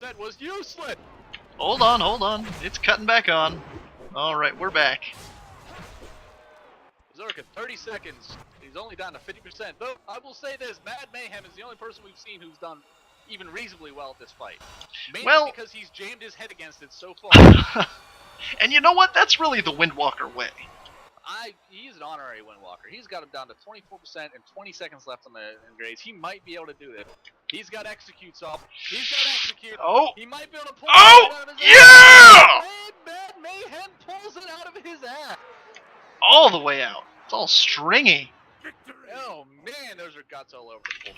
met was useless! Hold on. It's cutting back on. Alright, we're back. Berserker, 30 seconds. He's only down to 50%. Though, I will say this, Mad Mayhem is the only person we've seen who's done even reasonably well at this fight. Mainly because he's jammed his head against it so far. And you know what? That's really the Windwalker way. He's an honorary Windwalker. He's got him down to 24% and 20 seconds left on the grades. He might be able to do this. He's got executes off. He's got execute. Oh! He might be able to pull it out of his ass. Yeah! Mad Mayhem pulls it out of his ass. All the way out. It's all stringy. Victory. Oh man, those are guts all over the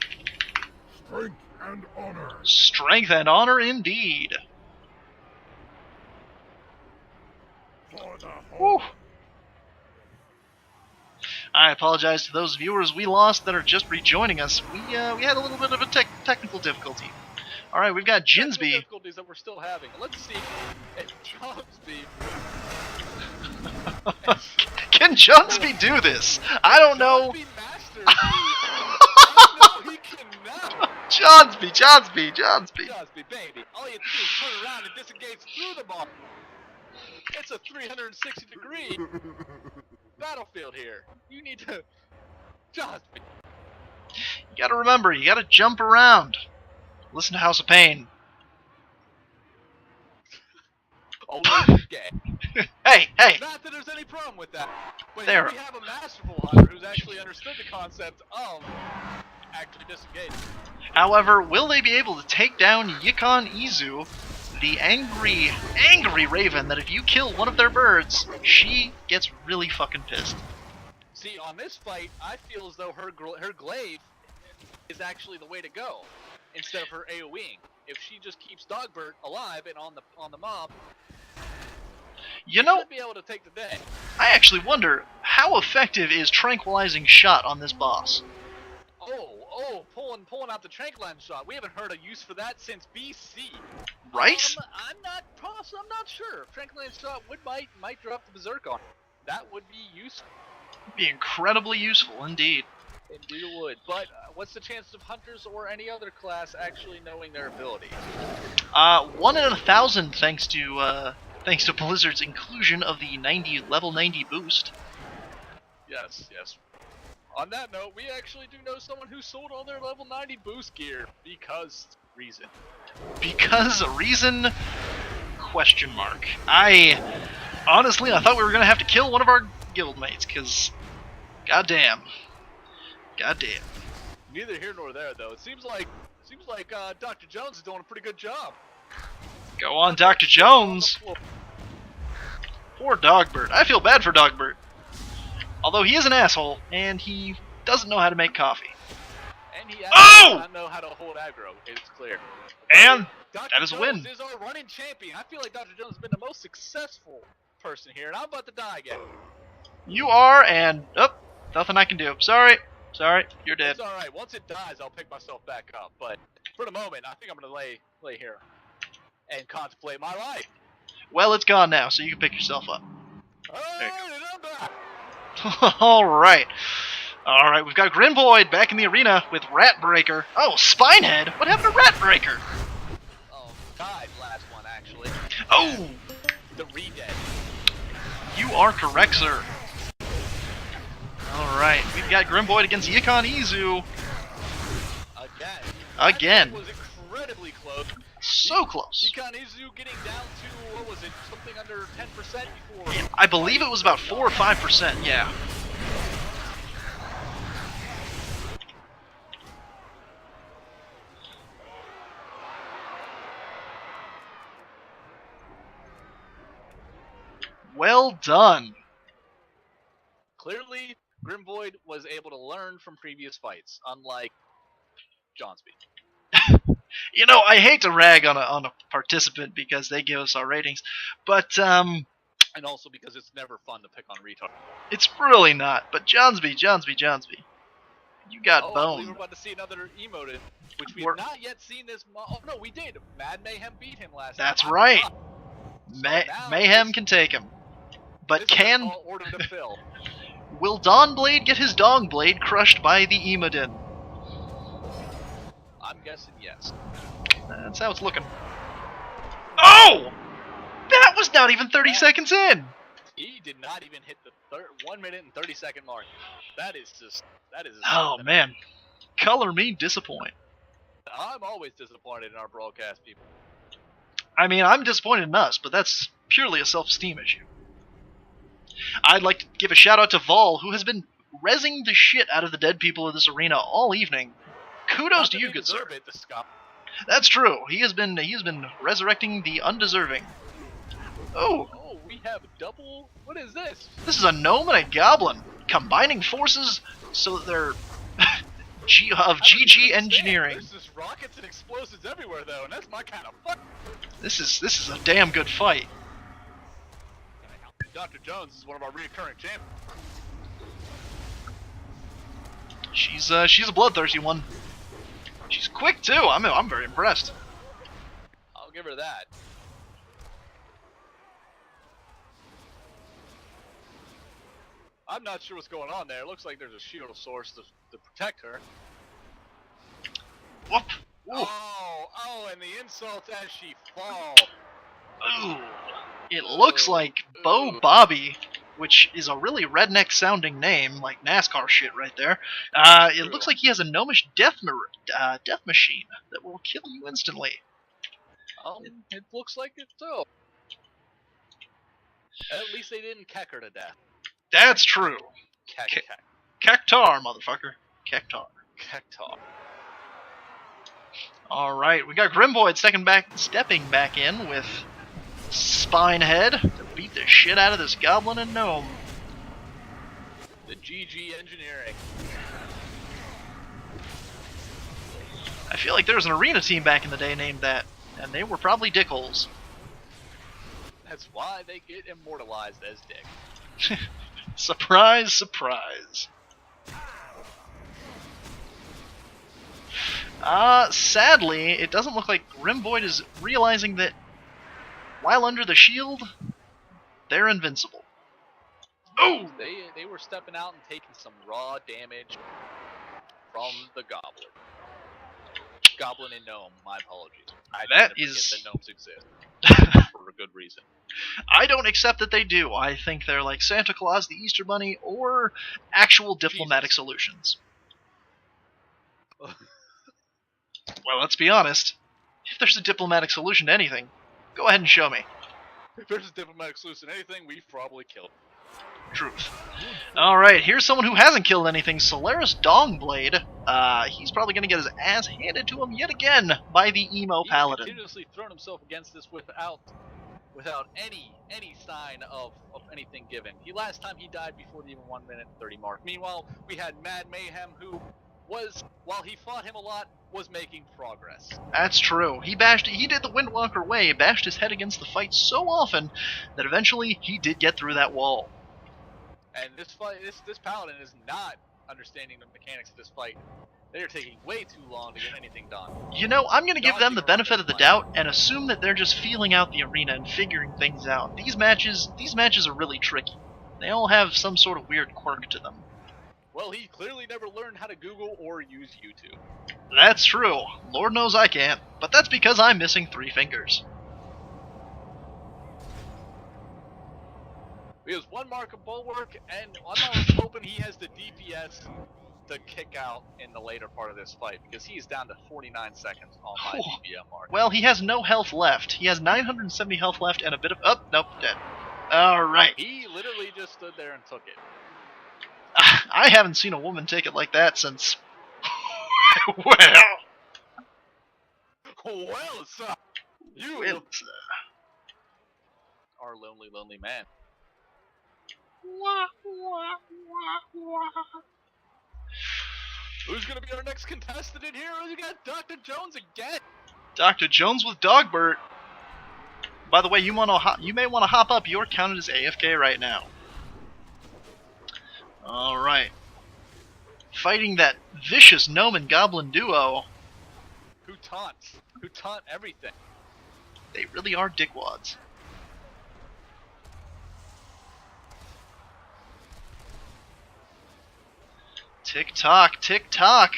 floor. Strength and honor. Strength and honor indeed. For the Whew. I apologize to those viewers we lost that are just rejoining us. We had a little bit of a technical difficulty. All right, we've got Jinsby. Difficulties that we're still having. Let's see if Jinsby. Can Jinsby do this? I don't know. Jinsby master no, he cannot. Jinsby. Jinsby, baby. All you have to do is turn around and disengage through the ball. It's a 360-degree battlefield here. You need to just. You gotta remember, you gotta jump around. Listen to House of Pain. Only gay. Hey! Not that there's any problem with that. But There. here we have a masterful hunter who's actually understood the concept of actually disengaging. However, will they be able to take down Yikon Izu, the angry raven that if you kill one of their birds, she gets really fucking pissed? See, on this fight, I feel as though her glaive is actually the way to go, instead of her AoEing. If she just keeps Dogbert alive and on the mob, you know, should be able to take the day. I actually wonder, how effective is Tranquilizing Shot on this boss? Pulling out the tranquilizing shot. We haven't heard a use for that since BC. Right? I'm not sure. Tranquilizing shot might drop the berserk on. That would be useful. Be incredibly useful indeed. Indeed it would. But what's the chance of hunters or any other class actually knowing their abilities? 1 in 1,000 thanks to Blizzard's inclusion of the level 90 boost. Yes. On that note, we actually do know someone who sold all their level 90 boost gear because reason. Because a reason? Question mark. Honestly, I thought we were gonna have to kill one of our guildmates, cause goddamn. Neither here nor there, though. It seems like Dr. Jones is doing a pretty good job. Go on, Dr. Jones. Poor Dogbert. I feel bad for Dogbert. Although he is an asshole, and he doesn't know how to make coffee. And he does not know how to hold aggro, it's clear. And Dr. that is a win. Jones is our running champion. I feel like Dr. Jones has been the most successful person here, and I'm about to die again. You are, and nothing I can do. Sorry, you're dead. It's alright. Once it dies, I'll pick myself back up. But for the moment, I think I'm gonna lay here and contemplate my life. Well, it's gone now, so you can pick yourself up. Alright, and I'm back. Alright, we've got Grimboyd back in the arena with Ratbreaker. Oh, Spinehead? What happened to Ratbreaker? Oh, died last one, actually. Oh! The re-dead. You are correct, sir. Alright, we've got Grimboyd against Yikon Izu. Again. That was incredibly close. So close. Yikon Izu getting down to, what was it, something under 10% before? I believe it was about 4 or 5%, yeah. Well done. Clearly, Grimboyd was able to learn from previous fights, unlike Johnsby. You know, I hate to rag on a participant because they give us our ratings, but and also because it's never fun to pick on retard. It's really not. But Johnsby, you got bone. bone. We're about to see another emote, which we have not yet seen this. Oh no, we did. Mad Mayhem beat him last. That's time. right. So Mayhem can take him, but can order to fill. Will Dawnblade get his Dongblade crushed by the Emodin? I'm guessing yes. That's how it's looking. Oh! That was not even 30 seconds in! He did not even hit the 1 minute and 30-second mark. That is just Oh, something. man. Color me disappoint. I'm always disappointed in our broadcast people. I mean, I'm disappointed in us, but that's purely a self-esteem issue. I'd like to give a shout-out to Vol, who has been rezzing the shit out of the dead people of this arena all evening. Kudos to you, good sir. It, the scum. That's true. He has been resurrecting the undeserving. Oh, we have double. What is this? this is a gnome and a goblin combining forces so that they're of GG engineering. There's just rockets and explosives everywhere, though, and that's my kind of fun. This is a damn good fight. Dr. Jones is one of our recurring champions. She's a bloodthirsty one. She's quick too. I'm very impressed. I'll give her that. I'm not sure what's going on there. It looks like there's a shield source to protect her. Whoop. Oh, and the insults as she falls. Ooh. It looks like Bo Bobby, which is a really redneck sounding name, like NASCAR shit right there. It looks like he has a gnomish death machine that will kill you instantly. It looks like it so. At least they didn't keck her to death. That's true. Cactar, motherfucker. Cactar. Alright, we got Grimboyd stepping back in with Spinehead to beat the shit out of this goblin and gnome. The GG engineering. I feel like there was an arena team back in the day named that, and they were probably dickholes. That's why they get immortalized as dick. Surprise, surprise. Sadly, it doesn't look like Grimboyd is realizing that while under the shield, they're invincible. Oh! They were stepping out and taking some raw damage from the goblin. Goblin and gnome, my apologies. I that forget is that gnomes exist. For a good reason. I don't accept that they do. I think they're like Santa Claus, the Easter Bunny, or actual diplomatic solutions. Well, let's be honest. If there's a diplomatic solution to anything, go ahead and show me. If there's a diplomatic solution to anything, we've probably killed. Truth. Alright, here's someone who hasn't killed anything, Solaris Dongblade. He's probably going to get his ass handed to him yet again by the emo paladin. He's continuously thrown himself against this without any sign of anything given. Last time he died before the even 1 minute and 30 mark. Meanwhile, we had Mad Mayhem, who was, while he fought him a lot, was making progress. That's true. He did the Windwalker way, bashed his head against the fight so often that eventually he did get through that wall. And this paladin is not understanding the mechanics of this fight. They are taking way too long to get anything done. You know, I'm going to give them the benefit of the doubt and assume that they're just feeling out the arena and figuring things out. These matches are really tricky. They all have some sort of weird quirk to them. Well, he clearly never learned how to Google or use YouTube. That's true. Lord knows I can't. But that's because I'm missing 3 fingers. He has 1 mark of bulwark, and I'm hoping he has the DPS to kick out in the later part of this fight, because he's down to 49 seconds on my DPM mark. Well, he has no health left. He has 970 health left and a bit of... Oh, nope, dead. Alright. He literally just stood there and took it. I haven't seen a woman take it like that since... well, sir. You are lonely, lonely man. Who's gonna be our next contestant in here? You got Dr. Jones again. Dr. Jones with Dogbert. By the way, you may want to hop up. You're counted as AFK right now. All right. Fighting that vicious gnome and goblin duo. Who taunt everything. They really are dickwads. Tick tock, tick tock.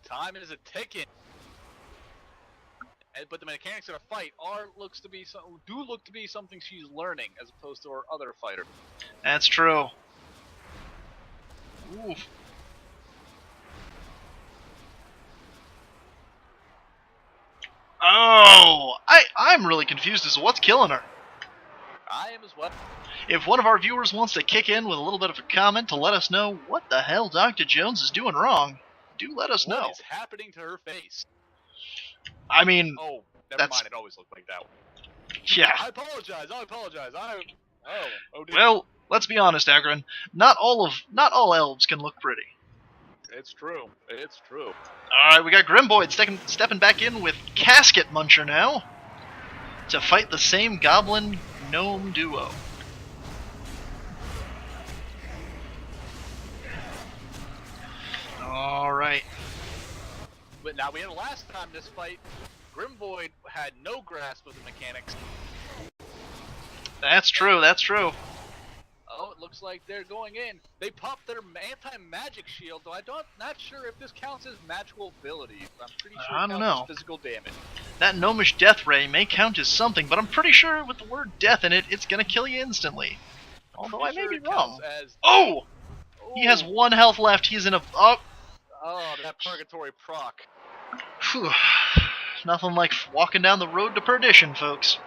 Time is a ticking. But the mechanics of the fight do look to be something she's learning as opposed to her other fighter. That's true. Oof. Oh, I'm really confused as to what's killing her. I am as well. If one of our viewers wants to kick in with a little bit of a comment to let us know what the hell Dr. Jones is doing wrong, do let us know. What is happening to her face? I mean, Oh, never that's... mind. It always looked like that one. Yeah. I apologize. Oh dear. Well, let's be honest, Agron. Not all elves can look pretty. It's true. It's true. Alright, we got Grimboyd stepping back in with Casket Muncher now to fight the same Goblin Gnome duo. Alright. But now we had last time this fight, Grimboyd had no grasp of the mechanics. That's true, that's true. Oh, it looks like they're going in. They popped their anti-magic shield, though I'm not sure if this counts as magical abilities. I'm pretty sure it counts as physical damage. That gnomish death ray may count as something, but I'm pretty sure with the word death in it, it's gonna kill you instantly. Although I may be wrong. Oh! He has 1 health left. He's in a... Oh! Oh, that purgatory proc. Whew. Nothing like walking down the road to perdition, folks.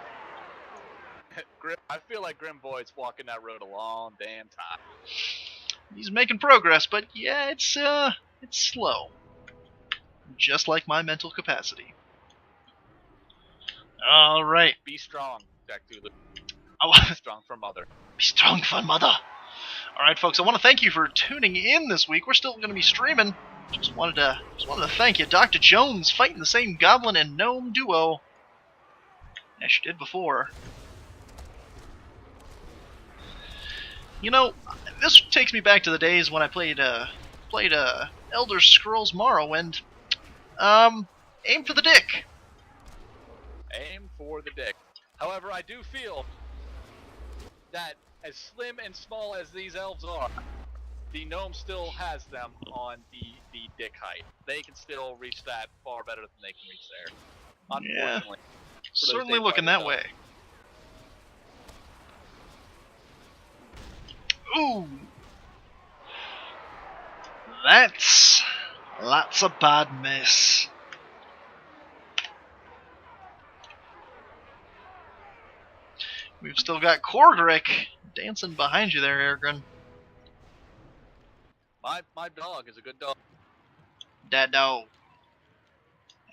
I feel like Grimboyd's walking that road a long damn time. He's making progress, but yeah, it's slow. Just like my mental capacity. Alright. Be strong, Jack Doolittle. Oh. Be strong for mother. Be strong for mother. Alright, folks, I want to thank you for tuning in this week. We're still going to be streaming. Just wanted to thank you. Dr. Jones fighting the same Goblin and Gnome duo as she did before. You know, this takes me back to the days when I played Elder Scrolls Morrowind. Aim for the dick. Aim for the dick. However, I do feel that as slim and small as these elves are, the gnome still has them on the dick height. They can still reach that far better than they can reach there. Unfortunately. Yeah, certainly looking that way. Ooh! That's a bad miss. We've still got Cordric dancing behind you there, Aragorn. My dog is a good dog. That dog.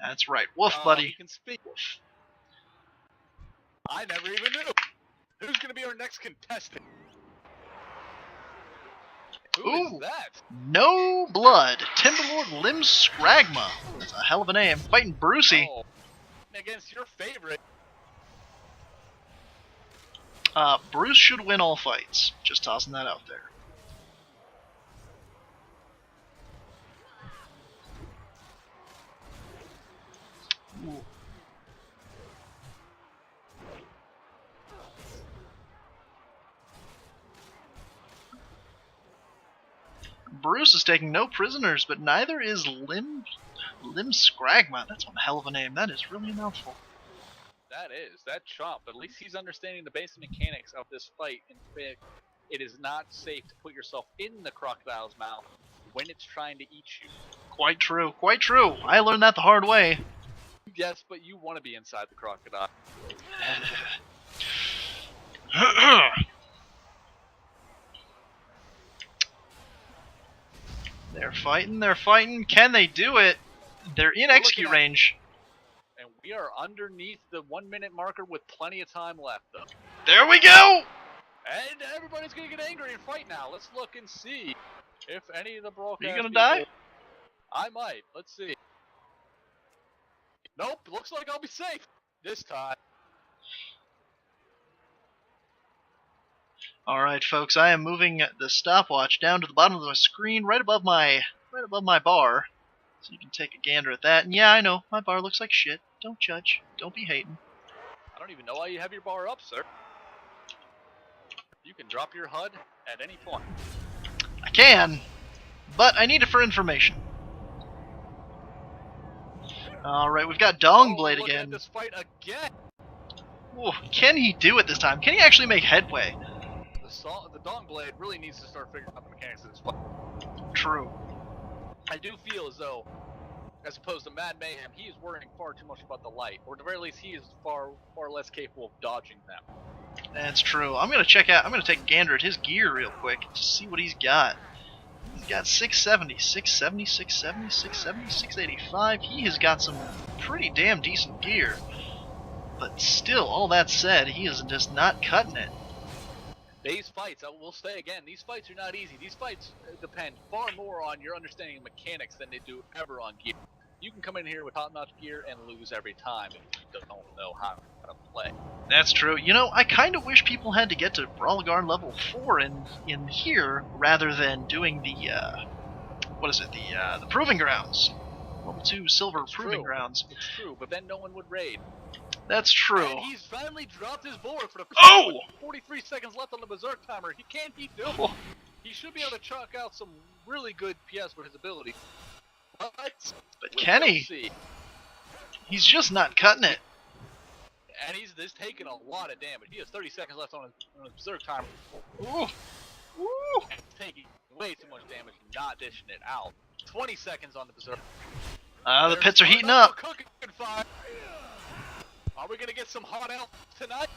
That's right. Woof, buddy. He can speak. I never even knew. Who's gonna be our next contestant? Who is that? No Blood. Timberlord Lim Scragma. That's a hell of a name. Fighting Brucey. Oh, against your favorite. Bruce should win all fights. Just tossing that out there. Ooh. Bruce is taking no prisoners, but neither is Lim Scragma. That's one hell of a name. That is really a mouthful. That chomp. At least he's understanding the basic mechanics of this fight. In fact, it is not safe to put yourself in the crocodile's mouth when it's trying to eat you. Quite true. Quite true. I learned that the hard way. Yes, but you want to be inside the crocodile. They're fighting. Can they do it? They're in execute range. And we are underneath the 1 minute marker with plenty of time left, though. There we go! And everybody's gonna get angry and fight now. Let's look and see if any of the Brawlcast Are you gonna die? I might. Let's see. Nope, looks like I'll be safe this time. Alright, folks, I am moving the stopwatch down to the bottom of the screen, right above my bar. So you can take a gander at that. And yeah, I know, my bar looks like shit. Don't judge. Don't be hating. I don't even know why you have your bar up, sir. You can drop your HUD at any point. I can, but I need it for information. Alright, we've got Dongblade Look at again. this fight again. Ooh, can he do it this time? Can he actually make headway? The Dongblade really needs to start figuring out the mechanics of this fight. True. I do feel as though, as opposed to Mad Mayhem, he is worrying far too much about the light, or at the very least, he is far less capable of dodging them. That's true. I'm gonna check out. I'm gonna take a gander at his gear real quick to see what he's got. He's got 670, 670, 670, 670, 685. He has got some pretty damn decent gear. But still, all that said, he is just not cutting it. These fights, I will say again, these fights are not easy. These fights depend far more on your understanding of mechanics than they do ever on gear. You can come in here with top-notch gear and lose every time if you don't know how to play. That's true. You know, I kind of wish people had to get to Brawl'Gar level 4 in here rather than doing the what is it? The Proving Grounds, level 2 Silver Proving Grounds. It's true, but then no one would raid. That's true. And he's finally dropped his board for the Oh! 43 seconds left on the Berserk timer. He can't keep doing it. Oh. He should be able to chalk out some really good PS with his ability. But can he? See. He's just not cutting it. And he's taking a lot of damage. He has 30 seconds left on his Berserk timer. Ooh. Ooh. And he's taking way too much damage and not dishing it out. 20 seconds on the Berserk. The pits are heating up. Cooking fire. Are we gonna get some hot elf tonight?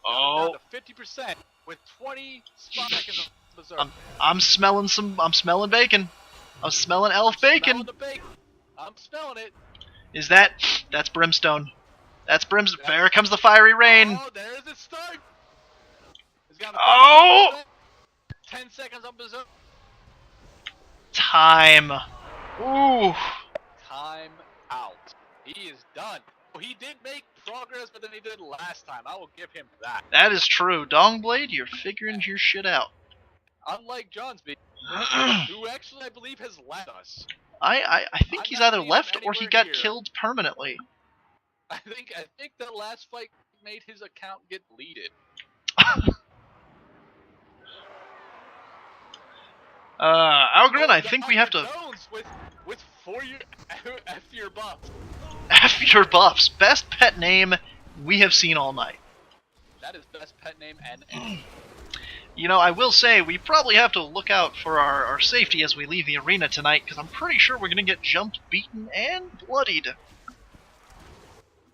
Oh. Down to 50% with 20 seconds on Berserk. I'm smelling bacon. I'm smelling elf bacon. I'm smelling it. Is that's brimstone. That's brimstone. There comes the fiery rain. Oh, there's it start. Oh! 10 seconds on Berserk. Time. Ooh. Time out. He is done. He did make progress better than he did last time. I will give him that. That is true. Dongblade, you're figuring your shit out. Unlike Johnsby, who actually I believe has left us. I think he's either left or he got killed permanently. I think that last fight made his account get deleted. Algren, I think we have to with 4 F your buff. F your buffs. Best pet name we have seen all night. That is best pet name and You know, I will say, we probably have to look out for our safety as we leave the arena tonight, because I'm pretty sure we're going to get jumped, beaten, and bloodied.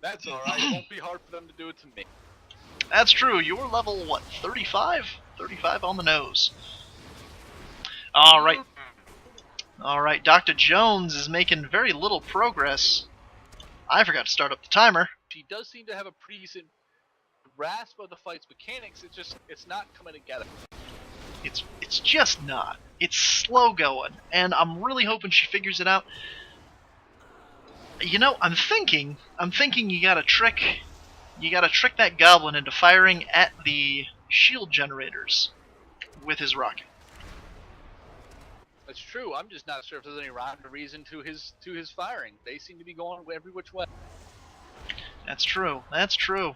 That's alright, it won't be hard for them to do it to me. That's true, you're level, what, 35? 35 on the nose. Alright. Alright, Dr. Jones is making very little progress. I forgot to start up the timer. She does seem to have a pretty decent grasp of the fight's mechanics, it's not coming together. It's just not. It's slow going, and I'm really hoping she figures it out. You know, I'm thinking you gotta trick that goblin into firing at the shield generators with his rocket. That's true. I'm just not sure if there's any rhyme or reason to his firing. They seem to be going every which way. That's true. That's true.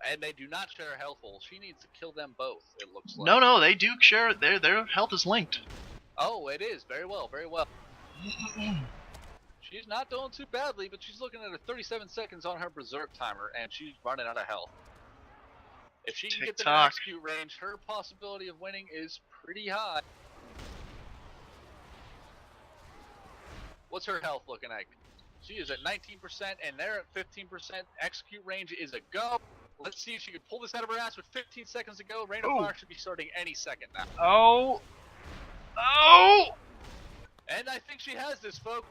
And they do not share health holes. She needs to kill them both, it looks like. No, they do share. Their health is linked. Oh, it is. Very well, very well. She's not doing too badly, but she's looking at her 37 seconds on her Berserk timer, and she's running out of health. If she can get to the execute range, her possibility of winning is pretty high. What's her health looking like? She is at 19%, and they're at 15%. Execute range is a go. Let's see if she can pull this out of her ass with 15 seconds to go. Rain of Fire should be starting any second now. Oh! Oh! And I think she has this, folks.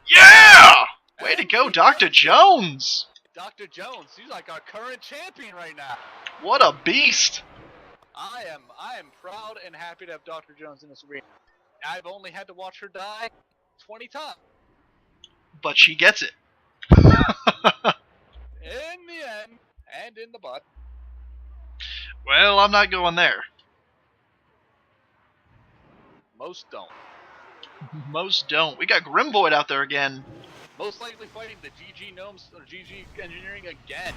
Yeah! Way to go, Dr. Jones! Dr. Jones, she's like our current champion right now. What a beast! I am proud and happy to have Dr. Jones in this arena. I've only had to watch her die 20 times. But she gets it. In the end, and in the butt. Well, I'm not going there. Most don't. Most don't. We got Grimvoid out there again. Most likely fighting the GG Gnomes or GG Engineering again.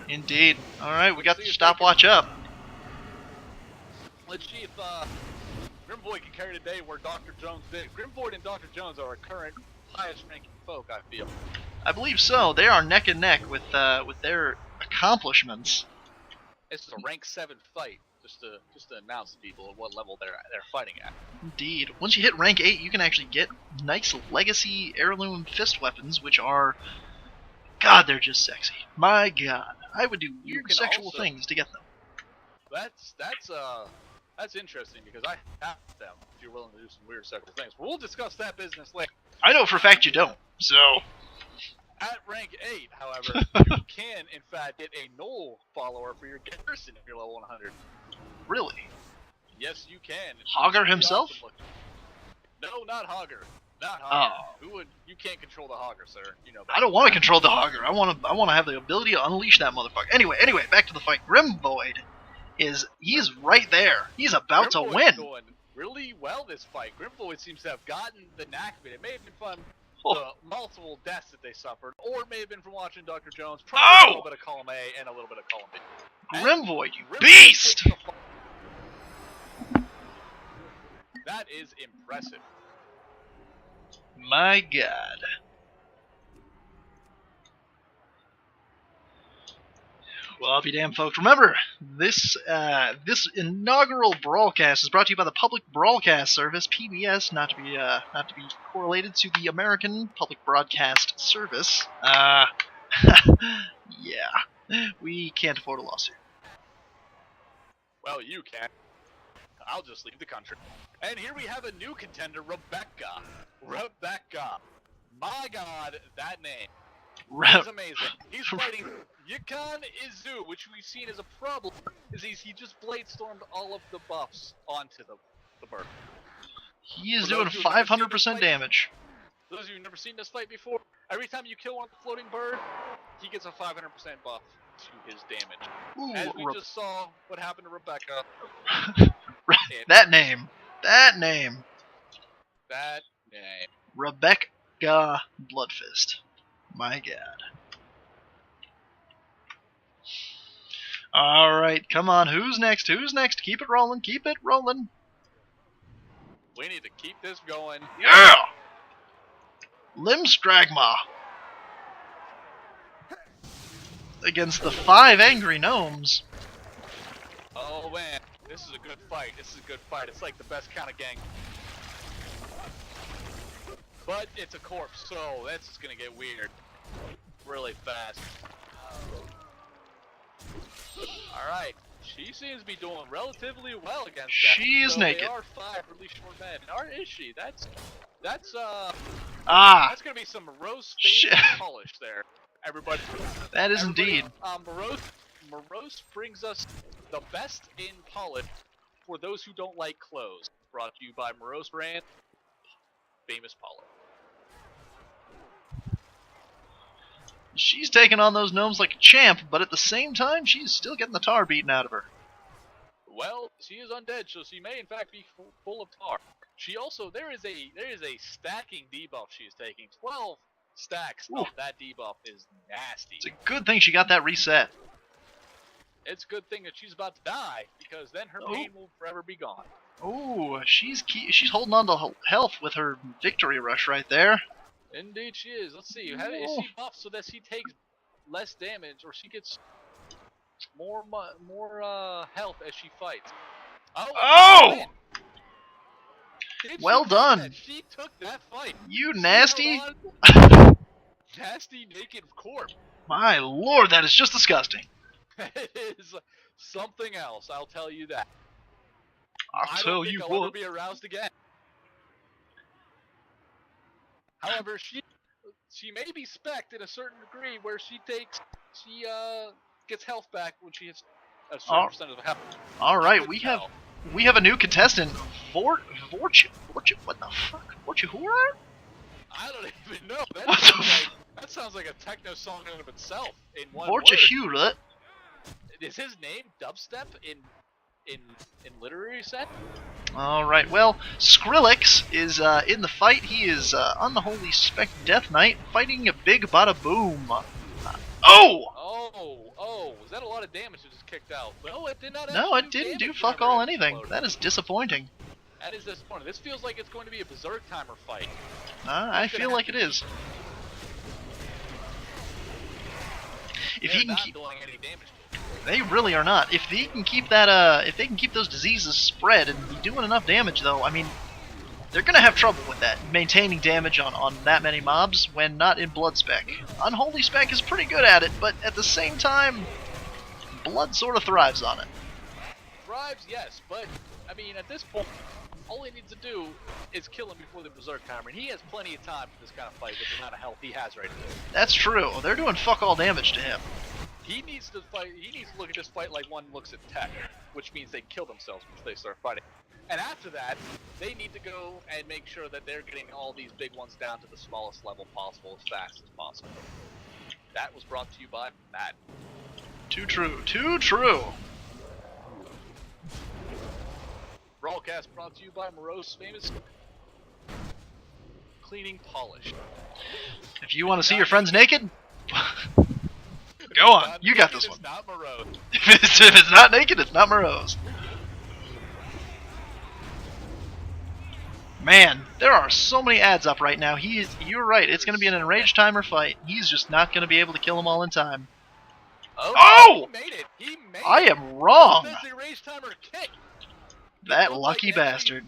Indeed. Alright, we got the stopwatch up. Let's see if Grimvoid can carry the day where Dr. Jones did. Grimvoid and Dr. Jones are our current highest ranking folk, I feel. I believe so. They are neck and neck with their accomplishments. This is a rank 7 fight, just to announce to people at what level they're fighting at. Indeed. Once you hit rank 8, you can actually get nice legacy heirloom fist weapons, which are, God, they're just sexy. My God, I would do weird sexual also, things to get them. That's interesting because I have them. If you're willing to do some weird sexual things, we'll discuss that business later. I know for a fact you don't. So. At rank 8, however, you can, in fact, get a null follower for your garrison if you're level 100. Really? Yes, you can. Hogger himself? No, not Hogger. Not Hogger. Oh. Who would? You can't control the Hogger, sir. You know that. I don't want to control the Hogger. I want to have the ability to unleash that motherfucker. Anyway, back to the fight. Grimvoid he's right there. He's about to win. Going really well this fight. Grimvoid seems to have gotten the knack of it. It may have been fun. Oh. The multiple deaths that they suffered, or it may have been from watching Dr. Jones, probably a little bit of column A and a little bit of column B. Grimvoid, you beast! That is impressive. My God. Well, I'll be damned, folks. Remember, this inaugural Brawlcast is brought to you by the Public Brawlcast Service (PBS), not to be correlated to the American Public Broadcast Service. Yeah, we can't afford a lawsuit. Well, you can. I'll just leave the country. And here we have a new contender, Rebecca. Rebecca. My God, that name. He's amazing. He's fighting Yukon Izu, which we've seen as a problem, is he just blade stormed all of the buffs onto the bird. He is doing 500% damage. For those of you who've never seen this fight before, every time you kill one floating bird, he gets a 500% buff to his damage. Ooh, as we just saw what happened to Rebecca. That name. That name. That name. Rebecca Bloodfist. My God. Alright, come on. Who's next? Who's next? Keep it rolling. Keep it rolling. We need to keep this going. Yeah! Limstragma. Against the 5 angry gnomes. Oh man, this is a good fight. This is a good fight. It's like the best kind of gang. But it's a corpse, so that's just gonna get weird really fast. Alright, she seems to be doing relatively well against that. She is naked. They are 5 really short men. Or is she? That's gonna be some morose polish there. Everybody. That is indeed. Morose brings us the best in polish for those who don't like clothes. Brought to you by Morose Brand, famous polish. She's taking on those gnomes like a champ, but at the same time, she's still getting the tar beaten out of her. Well, she is undead, so she may in fact be full of tar. She also there is a stacking debuff she is taking. 12 stacks of that debuff is nasty. It's a good thing she got that reset. It's a good thing that she's about to die, because then her pain will forever be gone. Oh, she's holding on to health with her victory rush right there. Indeed she is. Let's see. Is she buffed so that she takes less damage, or she gets more health as she fights? Oh! Well done. She took that fight. You nasty. Nasty naked corpse. My lord, that is just disgusting. It is something else, I'll tell you that. I'll tell you I'll what. never be aroused again. However, she may be spec'd in a certain degree where she gets health back when she hits a certain percent of the health. All right, we have a new contestant, What the fuck? Vorchahura? I don't even know. That sounds like a techno song in and of itself. In one Vorchahura. word. Is his name dubstep in literary set? Alright, well, Skrillex is in the fight. He is Unholy Spec Death Knight fighting a Big Bada Boom. Oh, was that a lot of damage that just kicked out? No, it did not. No, it didn't do fuck all anything. That is disappointing. That is disappointing. This feels like it's going to be a Berserk Timer fight. I feel like it is. If he can not keep, doing any damage to it. they really are not. If they can keep that, if they can keep those diseases spread and be doing enough damage, though, I mean, they're gonna have trouble with that, maintaining damage on that many mobs when not in Blood Spec. Unholy Spec is pretty good at it, but at the same time, Blood sort of thrives on it. Thrives, yes, but I mean, at this point, all he needs to do is kill him before the Berserk Timer, and he has plenty of time for this kind of fight with the amount of health he has right now. That's true. They're doing fuck all damage to him. He needs to fight. He needs to look at this fight like one looks at tech, which means they kill themselves before they start fighting. And after that, they need to go and make sure that they're getting all these big ones down to the smallest level possible as fast as possible. That was brought to you by Matt. Too true. Too true. Brawlcast brought to you by Moreau's famous cleaning polish. If you want to see your friends naked, go on. You got this one. It's not Moreau. If it's not naked, it's not Moreau's. Man, there are so many ads up right now. You're right. It's going to be an enraged timer fight. He's just not going to be able to kill them all in time. Oh! He made it. He made it. I am wrong. That's the enraged timer kick. That lucky bastard.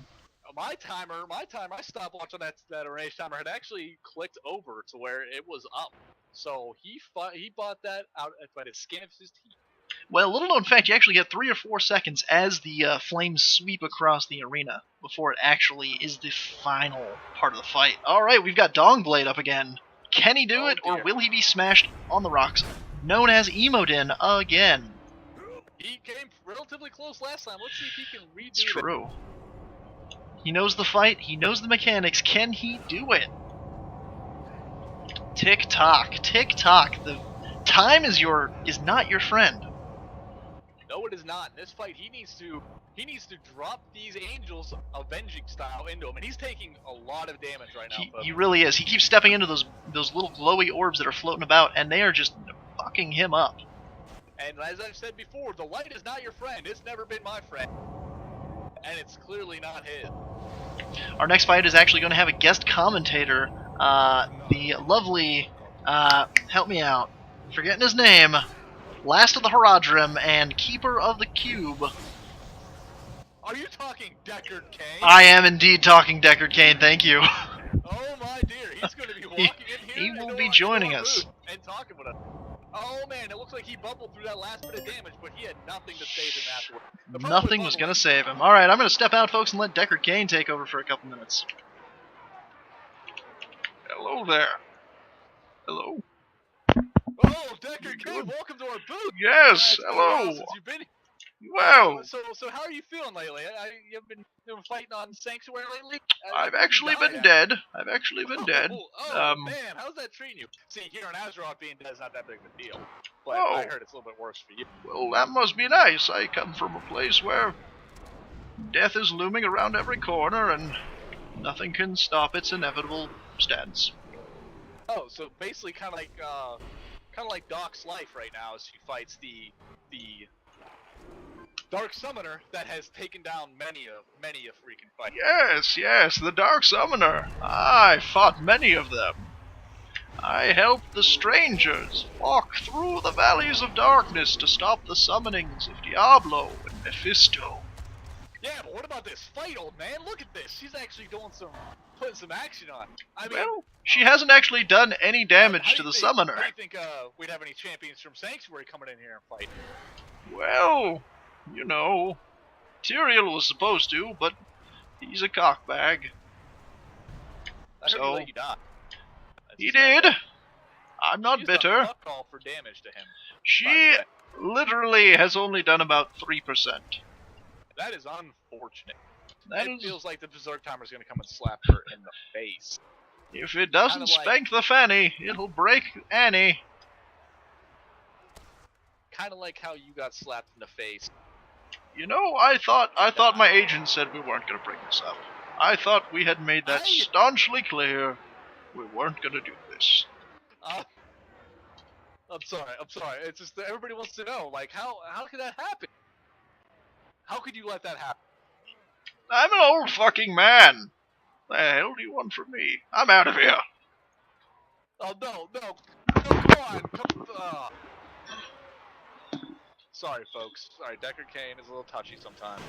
My timer, I stopped watching that enraged timer had actually clicked over to where it was up. So he bought that out by the skin of his teeth. Well, little known fact, you actually get 3 or 4 seconds as the flames sweep across the arena before it actually is the final part of the fight. Alright, we've got Dongblade up again. Can he do it, or will he be smashed on the rocks? Known as Emodin again. He came relatively close last time. Let's see if he can redo It's true. He knows the fight, he knows the mechanics. Can he do it? Tick-tock, tick-tock. The time is not your friend. No, it is not. In this fight, he needs to drop these angels avenging style into him, and he's taking a lot of damage right now. He really is. He keeps stepping into those little glowy orbs that are floating about, and they are just fucking him up. And as I've said before, the light is not your friend. It's never been my friend, and it's clearly not his. Our next fight is actually going to have a guest commentator, the lovely, help me out, forgetting his name, Last of the Haradrim and Keeper of the Cube. Are you talking Deckard Cain? I am indeed talking Deckard Cain, thank you. Oh my dear, he's going to be walking in here. He will be joining us. And talking with us. Oh man, it looks like he bubbled through that last bit of damage, but he had nothing to save him afterward. Nothing was going to save him. Alright, I'm going to step out, folks, and let Deckard Cain take over for a couple minutes. Hello there. Hello. Oh, Deckard Cain, welcome to our booth. Yes, hello. Since you've been Wow. So how are you feeling lately? You've been fighting on Sanctuary lately? I've actually been dead. I've actually been dead. Oh man, how's that treating you? See, here in Azeroth, being dead is not that big of a deal. But I heard it's a little bit worse for you. Well, that must be nice. I come from a place where death is looming around every corner and nothing can stop its inevitable stance. Oh, so basically kind of like Doc's life right now as she fights the Dark Summoner that has taken down many a freaking fight. Yes, the Dark Summoner. I fought many of them. I helped the strangers walk through the valleys of darkness to stop the summonings of Diablo and Mephisto. Yeah, but what about this fight, old man? Look at this. She's actually putting some action on. I mean, well, she hasn't actually done any damage to the summoner. How do you think we'd have any champions from Sanctuary coming in here and fight? Well, you know, Tyrael was supposed to, but he's a cockbag. I heard he let you die. He did. I'm not bitter. Fuck all for damage to him. She literally has only done about 3%. That is unfortunate. It feels like the Berserk Timer's going to come and slap her in the face. If it doesn't spank the fanny, it'll break Annie. Kind of like how you got slapped in the face. You know, I thought my agent said we weren't going to bring this up. I thought we had made that staunchly clear. We weren't going to do this. I'm sorry. It's just that everybody wants to know, like, how could that happen? How could you let that happen? I'm an old fucking man. The hell do you want from me? I'm out of here. Oh, no, come on. Sorry, folks. Sorry, Deckard Cain is a little touchy sometimes.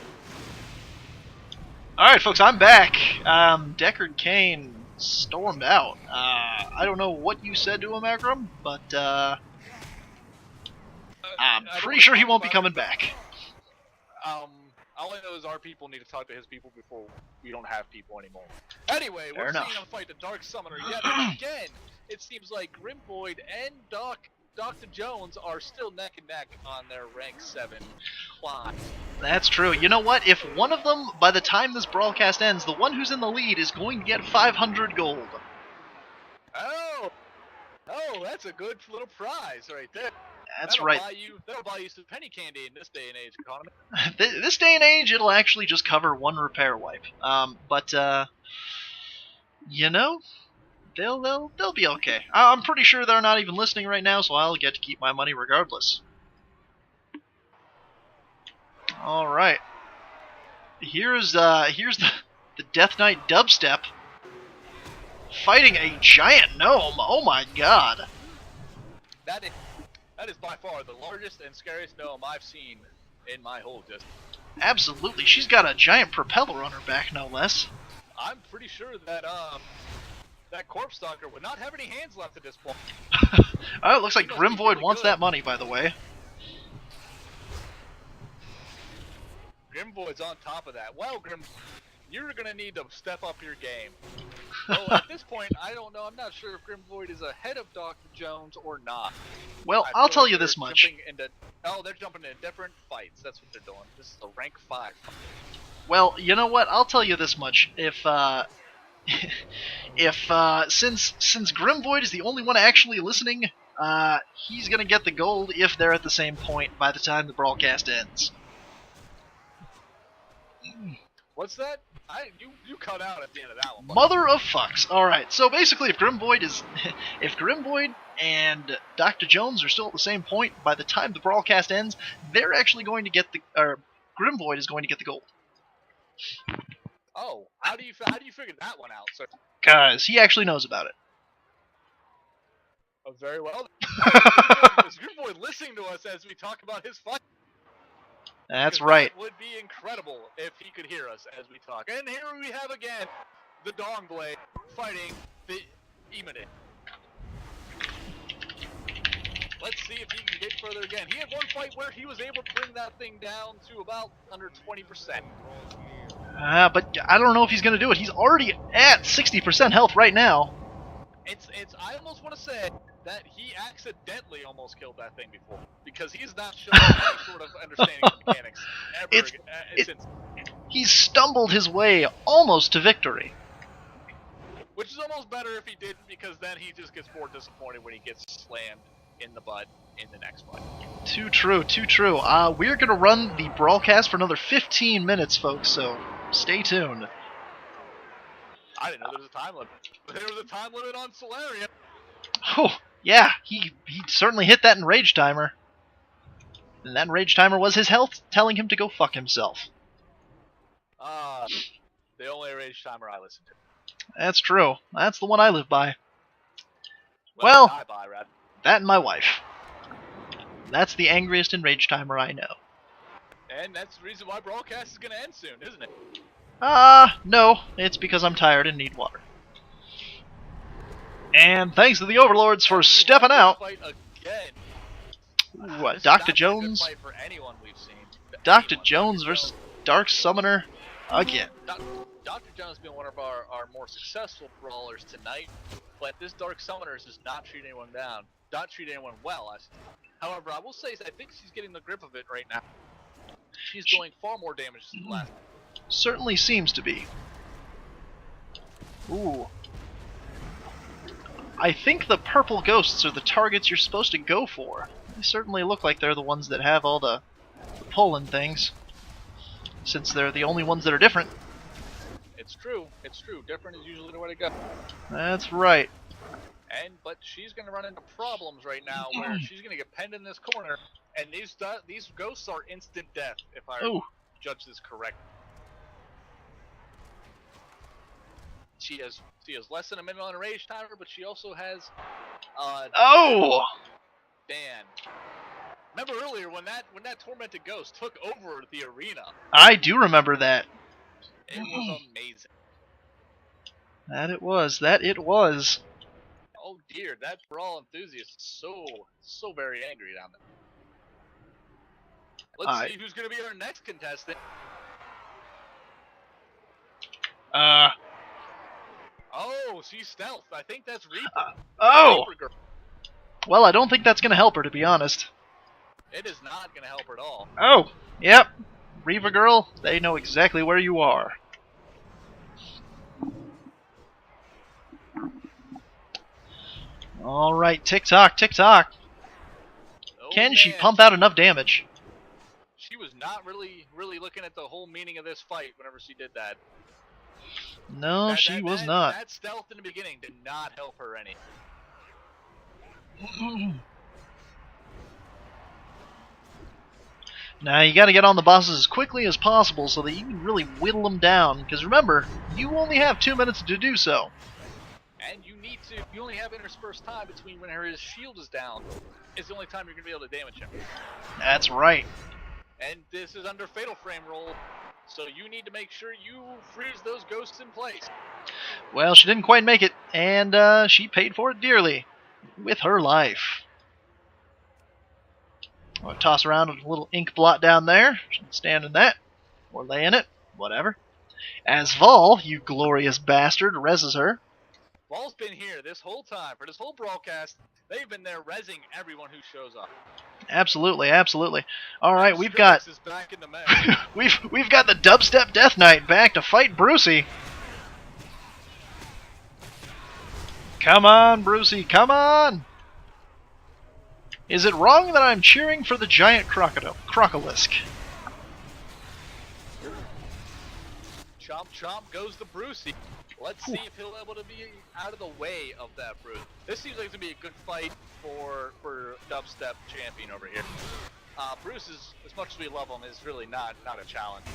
Alright, folks, I'm back. Deckard Cain stormed out. I don't know what you said to him, Agram, but, I'm pretty sure he won't be coming back. All I know is our people need to talk to his people before we don't have people anymore. Anyway, we're seeing him fight the Dark Summoner yet again. It seems like Grimvoid and Dr. Jones are still neck and neck on their rank 7 climb. That's true. You know what? If one of them, by the time this Brawlcast ends, the one who's in the lead is going to get 500 gold. Oh, that's a good little prize right there. That's right. That'll buy you some penny candy in this day and age economy. This day and age, it'll actually just cover one repair wipe. You know, they'll be okay. I'm pretty sure they're not even listening right now, so I'll get to keep my money regardless. All right. Here's the Death Knight dubstep fighting a giant gnome. Oh my god. That is by far the largest and scariest gnome I've seen in my whole distance. Absolutely. She's got a giant propeller on her back, no less. I'm pretty sure that that Corpse Stalker would not have any hands left at this point. Oh, it looks like Grimvoid wants that money, by the way. Grimvoid's on top of that. Well, Grim, you're gonna need to step up your game. So at this point, I don't know. I'm not sure if Grimvoid is ahead of Dr. Jones or not. Well, I'll tell you this much. They're jumping into different fights. That's what they're doing. This is a rank 5 fight. Well, you know what? I'll tell you this much. If since Grimvoid is the only one actually listening, he's gonna get the gold if they're at the same point by the time the Brawlcast ends. What's that? You cut out at the end of that one. Buddy. Mother of fucks. Alright, so basically if Grimvoid and Dr. Jones are still at the same point by the time the Brawlcast ends, they're actually going to get Grimvoid is going to get the gold. Oh, how do you figure that one out, sir? Cause he actually knows about it. Oh, very well. Is Grimvoid listening to us as we talk about his fight? That's right. That would be incredible if he could hear us as we talk. And here we have again the Dongblade fighting the Eminent. Let's see if he can get further again. He had one fight where he was able to bring that thing down to about under 20%. But I don't know if he's going to do it. He's already at 60% health right now. I almost want to say that he accidentally almost killed that thing before, because he's not showing any sort of understanding of mechanics ever since. He's stumbled his way almost to victory. Which is almost better if he didn't, because then he just gets more disappointed when he gets slammed in the butt in the next fight. Too true, too true. We're going to run the Brawlcast for another 15 minutes, folks, so stay tuned. I didn't know there was a time limit. There was a time limit on Solarium. Oh, yeah, he certainly hit that in Rage Timer. And that Rage Timer was his health telling him to go fuck himself. The only Rage Timer I listen to. That's true. That's the one I live by. Well, Rad. That and my wife. That's the angriest and Rage Timer I know. And that's the reason why Brawlcast is going to end soon, isn't it? No. It's because I'm tired and need water. And thanks to the Overlords for stepping out. Fight again. What, Dr. Jones? Fight for anyone we've seen. Dr. Jones versus Dark Summoner again. Dr. Jones has been one of our more successful brawlers tonight, but this Dark Summoner does not treat anyone down. Not treat anyone well, however, I will say I think she's getting the grip of it right now. She's doing far more damage than last. Certainly seems to be. Ooh. I think the purple ghosts are the targets you're supposed to go for. They certainly look like they're the ones that have all the pull-in things, since they're the only ones that are different. It's true. It's true. Different is usually the way to go. That's right. But she's going to run into problems right now where she's going to get penned in this corner, and these ghosts are instant death, if I judge this correct. She has less than a minute on a rage timer, but she also has Oh! Dan. Remember earlier when that tormented ghost took over the arena? I do remember that. It was amazing. That it was. That it was. Oh dear, that Brawl enthusiast is so very angry down there. Let's see who's gonna be our next contestant. Oh, she's stealth. I think that's Reaper. Oh! Reaper girl. Well, I don't think that's gonna help her, to be honest. It is not gonna help her at all. Oh, yep. Reaver Girl, they know exactly where you are. Alright, tick-tock, tick-tock. Oh, Can she man. pump out enough damage? She was not really looking at the whole meaning of this fight whenever she did that. No, she was not. That stealth in the beginning did not help her any. Now, you gotta get on the bosses as quickly as possible so that you can really whittle them down. Because remember, you only have 2 minutes to do so. And you only have interspersed time between when his shield is down. It's the only time you're going to be able to damage him. That's right. And this is under Fatal Frame roll, so you need to make sure you freeze those ghosts in place. Well, she didn't quite make it, and she paid for it dearly. With her life. I'll toss around a little ink blot down there. She can stand in that. Or lay in it. Whatever. As Vol, you glorious bastard, reses her. Vol's been here this whole time. For this whole broadcast, they've been there rezzing everyone who shows up. Absolutely, absolutely. Alright, we've got... Is back in the mix. we've got the Dubstep Death Knight back to fight Brucey. Come on, Brucey, come on! Is it wrong that I'm cheering for the giant crocolisk? Chomp chomp goes the Brucey. Let's see if he'll be able to be out of the way of that Bruce. This seems like it's gonna be a good fight for Dubstep champion over here. Bruce is, as much as we love him, is really not a challenge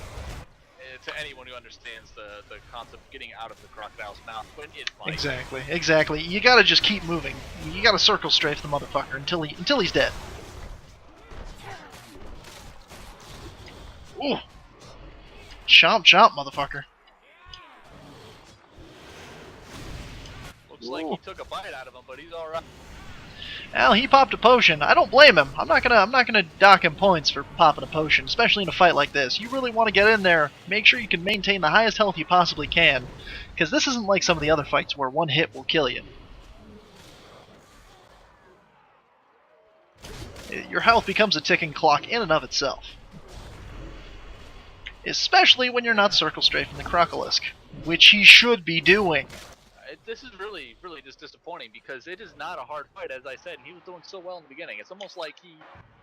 to anyone who understands the concept of getting out of the crocodile's mouth when it fights. Exactly. You gotta just keep moving. You gotta circle strafe the motherfucker until he's dead. Ooh. Chomp chomp, motherfucker. Looks like he took a bite out of him, but he's alright. Well, he popped a potion. I don't blame him. I'm not gonna dock him points for popping a potion, especially in a fight like this. You really want to get in there, make sure you can maintain the highest health you possibly can, because this isn't like some of the other fights where one hit will kill you. Your health becomes a ticking clock in and of itself. Especially when you're not circle strafing the crocolisk, which he should be doing. This is really just disappointing because it is not a hard fight, as I said, and he was doing so well in the beginning. It's almost like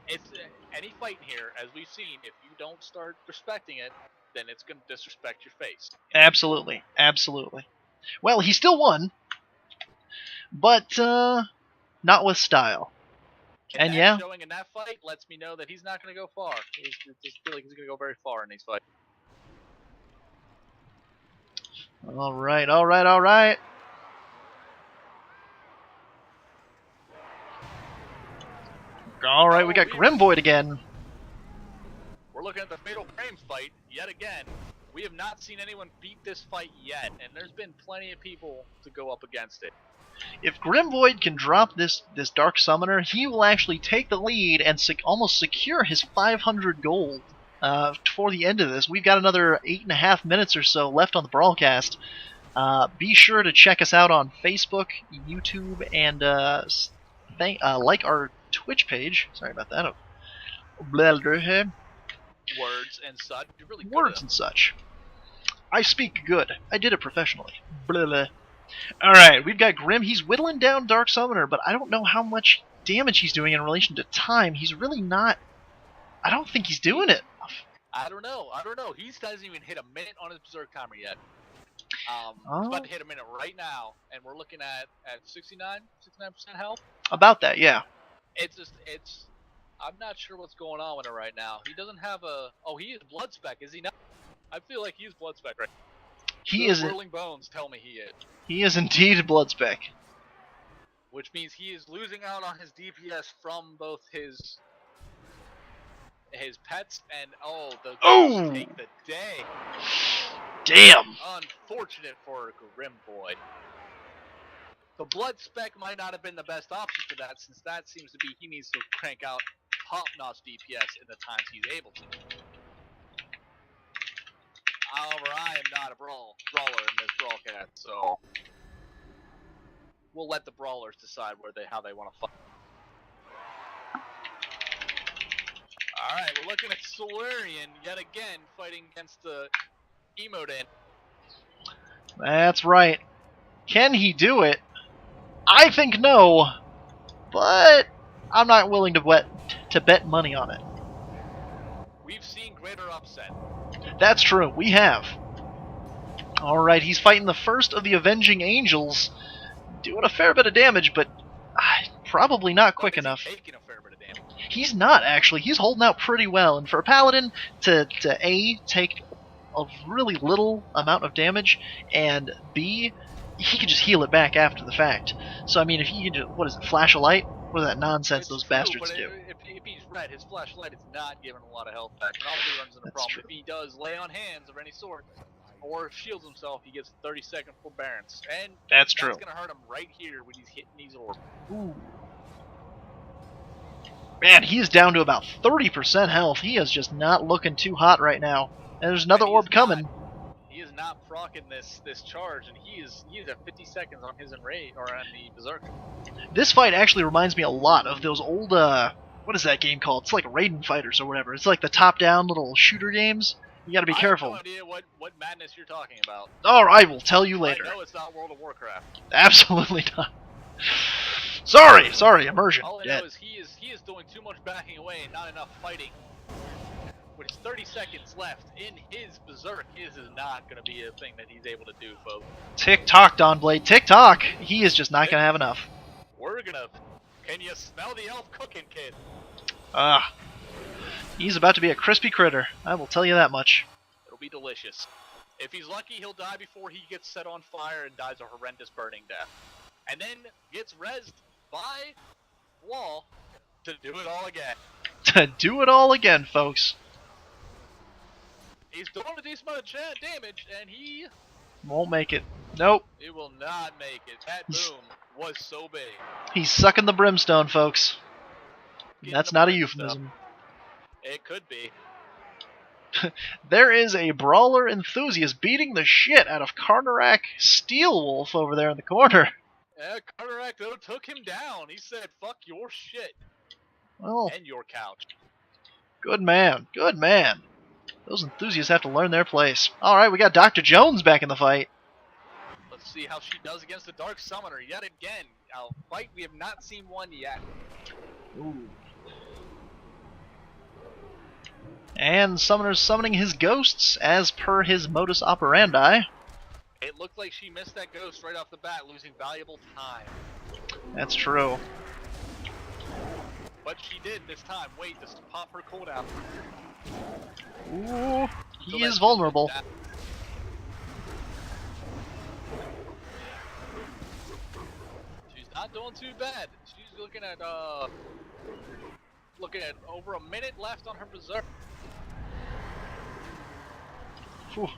it's any fight here, as we've seen, if you don't start respecting it, then it's going to disrespect your face. Absolutely. Well, he still won, but not with style. And yeah, showing in that fight lets me know that he's not going to go far. I just feel like he's going to go very far in these fights. All right. Alright, we got Grimvoid again. We're looking at the Fatal Frame fight yet again. We have not seen anyone beat this fight yet, and there's been plenty of people to go up against it. If Grimvoid can drop this Dark Summoner, he will actually take the lead and almost secure his 500 gold for the end of this. We've got another 8.5 minutes or so left on the Brawlcast. Be sure to check us out on Facebook, YouTube, and like our Twitch page. Sorry about that. Words and such. You're really good Words and such. I speak good. I did it professionally. Alright, we've got Grim. He's whittling down Dark Summoner, but I don't know how much damage he's doing in relation to time. He's really not... I don't think he's doing it. I don't know. He hasn't even hit a minute on his Berserk timer yet. He's about to hit a minute right now, and we're looking at 69% health. About that, yeah. I'm not sure what's going on with it right now. He doesn't have a... Oh, he is Blood Spec, is he not? I feel like he's Blood Spec right He Good is. Whirling Bones tell me he is. He is indeed Bloodspec. Which means he is losing out on his DPS from both his pets and the Oh! take the day. Damn. Unfortunate for Grim Boy. The Blood Spec might not have been the best option for that, since that seems to be he needs to crank out top-notch DPS in the times he's able to. However, I am not a brawler in this Brawlcast, so we'll let the brawlers decide how they want to fight. Alright, we're looking at Solarian yet again fighting against the Emoden. That's right. Can he do it? I think no, but I'm not willing to bet money on it. We've seen greater upset. That's true, we have. Alright, he's fighting the first of the Avenging Angels, doing a fair bit of damage, but probably not quick enough. Taking a fair bit of damage. He's not, actually. He's holding out pretty well, and for a Paladin to A, take a really little amount of damage, and B, he can just heal it back after the fact. So, I mean, if he can just, what is it, flash a light? What is that nonsense those bastards do? If he's red, his flashlight is not giving a lot of health back, and also he runs into a problem. True. If he does lay on hands of any sort, or shields himself, he gets 30-second forbearance. And That's true. That's going to hurt him right here when he's hitting these orbs. Ooh. Man, he's down to about 30% health. He is just not looking too hot right now. And there's another orb coming. He is not proccing this charge, and he is at 50 seconds on his enrage, or on the Berserker. This fight actually reminds me a lot of those old, what is that game called? It's like Raiden Fighters or whatever. It's like the top-down little shooter games. You gotta be careful. I have no idea what madness you're talking about. Alright, I will tell you later. I know it's not World of Warcraft. Absolutely not. Sorry, immersion. All I know is he is doing too much backing away and not enough fighting. With 30 seconds left in his Berserk, his is not going to be a thing that he's able to do, folks. Tick-tock, Dawnblade, tick-tock! He is just not going to have enough. We're gonna... Can you smell the elf cooking, kid? He's about to be a crispy critter. I will tell you that much. It'll be delicious. If he's lucky, he'll die before he gets set on fire and dies a horrendous burning death. And then gets rezzed by Wall to do it all again. To do it all again, folks. He's doing a decent amount of damage, and he... Won't make it. Nope. He will not make it. That boom was so big. He's sucking the brimstone, folks. That's not a euphemism. It could be. There is a brawler enthusiast beating the shit out of Carnarak Steelwolf over there in the corner. Yeah, Carnarak, though, took him down. He said, fuck your shit. Well, And your couch. good man, good man. Those enthusiasts have to learn their place. Alright, we got Dr. Jones back in the fight. Let's see how she does against the Dark Summoner yet again. A fight we have not seen one yet. Ooh. And Summoner's summoning his ghosts as per his modus operandi. It looked like she missed that ghost right off the bat, losing valuable time. That's true. But she did this time. Wait, just pop her cooldown. Ooh, he So is vulnerable. She's not doing too bad. She's looking at over a minute left on her Berserk. Whew.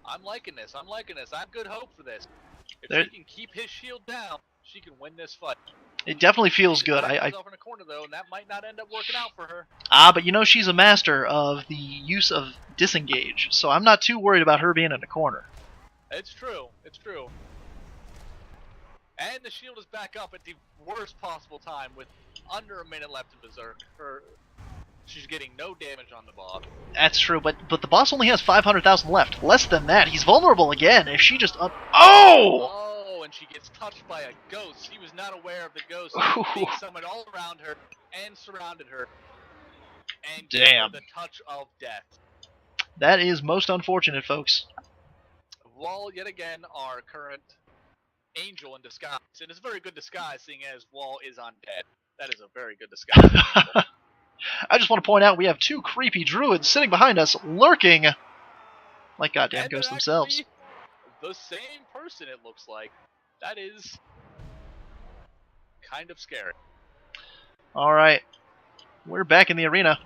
I'm liking this. I have good hope for this. If There- she can keep his shield down, she can win this fight. It definitely feels good. She's herself in a corner though, and that might not end up working out for her. But you know she's a master of the use of disengage, so I'm not too worried about her being in a corner. It's true. It's true. And the shield is back up at the worst possible time with under a minute left in Berserk. She's getting no damage on the boss. That's true, but the boss only has 500,000 left. Less than that, he's vulnerable again. If she just Oh! Oh, and she gets touched by a ghost. She was not aware of the ghost being summoned all around her and surrounded her. And gave her the touch of death. That is most unfortunate, folks. Wall, yet again, our current angel in disguise. And it's a very good disguise, seeing as Wall is undead. That is a very good disguise. I just want to point out we have two creepy druids sitting behind us, lurking. like goddamn And ghosts they're themselves. actually the same person, it looks like. That is kind of scary. All right, we're back in the arena.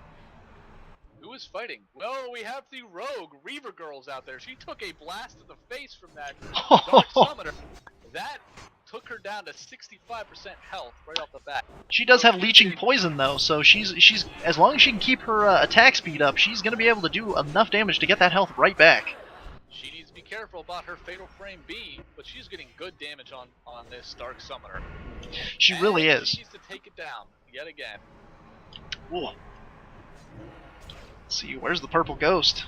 Who is fighting? Well, we have the rogue Reaver Girls out there. She took a blast in the face from that Dark Summoner. That took her down to 65% health right off the bat. She does have leeching poison though, so she's as long as she can keep her attack speed up, she's gonna be able to do enough damage to get that health right back. She needs to be careful about her Fatal Frame B, but she's getting good damage on this Dark Summoner. She really is. She needs to take it down yet again. Ooh. Let's see, where's the purple ghost?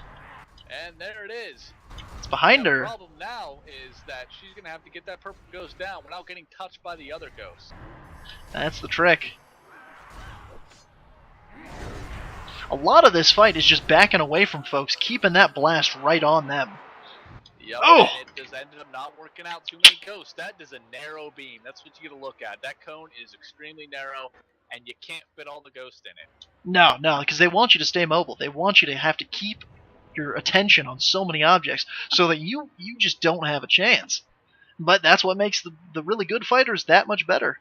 And there it is. It's behind Now, her. The problem now is that she's going to have to get that purple ghost down without getting touched by the other ghosts. That's the trick. A lot of this fight is just backing away from folks, keeping that blast right on them. Yep, Oh! and it just ended up not working out. Too many ghosts. That is a narrow beam. That's what you got to look at. That cone is extremely narrow, and you can't fit all the ghosts in it. No, because they want you to stay mobile. They want you to have to keep your attention on so many objects so that you just don't have a chance. But that's what makes the really good fighters that much better.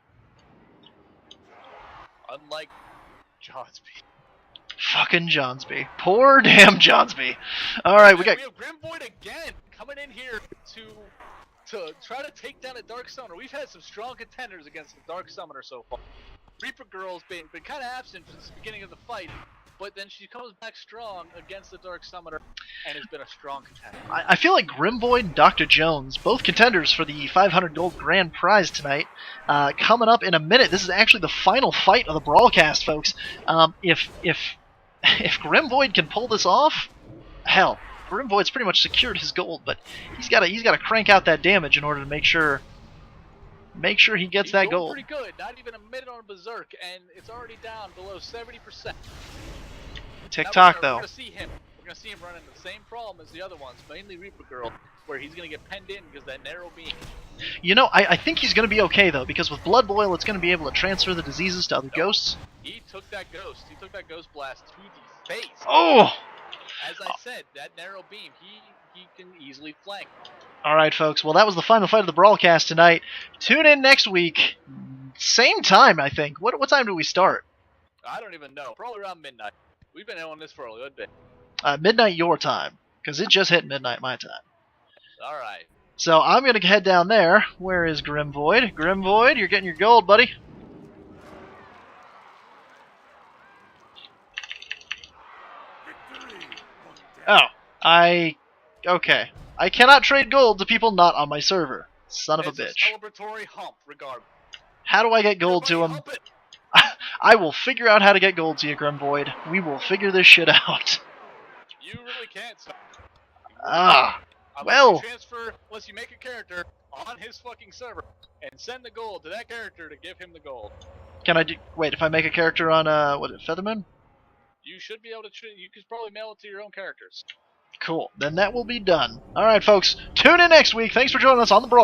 Unlike Johnsby. Fucking Johnsby. Poor damn Johnsby. Alright, we have Grimvoid again coming in here to try to take down a Dark Summoner. We've had some strong contenders against the Dark Summoner so far. Reaper Girl's been kind of absent since the beginning of the fight, but then she comes back strong against the Dark Summoner and has been a strong contender. I feel like Grimvoid and Dr. Jones, both contenders for the 500 gold grand prize tonight, coming up in a minute. This is actually the final fight of the Brawlcast, folks. If Grimvoid can pull this off, hell, Grimvoid's pretty much secured his gold, but he's got to crank out that damage in order to make sure he gets that gold. Pretty good. Not even a minute on Berserk, and it's already down below 70%. Tick-tock, though. We're gonna see him running the same problem as the other ones, mainly Reaper Girl, where he's gonna get penned in because that narrow beam. You know, I think he's gonna be okay though, because with Blood Boil, it's gonna be able to transfer the diseases to other ghosts. He took that ghost. He took that ghost blast to the face. Oh! As I said, that narrow beam, he can easily flank. Alright, folks. Well, that was the final fight of the Brawlcast tonight. Tune in next week. Same time, I think. What time do we start? I don't even know. Probably around midnight. We've been on this for a good bit. Midnight your time, because it just hit midnight my time. Alright. So I'm going to head down there. Where is Grimvoid? Grimvoid, you're getting your gold, buddy. Oh, okay. I cannot trade gold to people not on my server. Son of a bitch. It's a celebratory hump, regardless. How do I get gold to him? I will figure out how to get gold to you, Grimvoid. We will figure this shit out. You really can't. So. Well. Unless you make a character on his fucking server and send the gold to that character to give him the gold. Can I do? Wait, if I make a character on what is it, Featherman? You should be able to. You could probably mail it to your own characters. Cool. Then that will be done. All right, folks. Tune in next week. Thanks for joining us on the Brawl.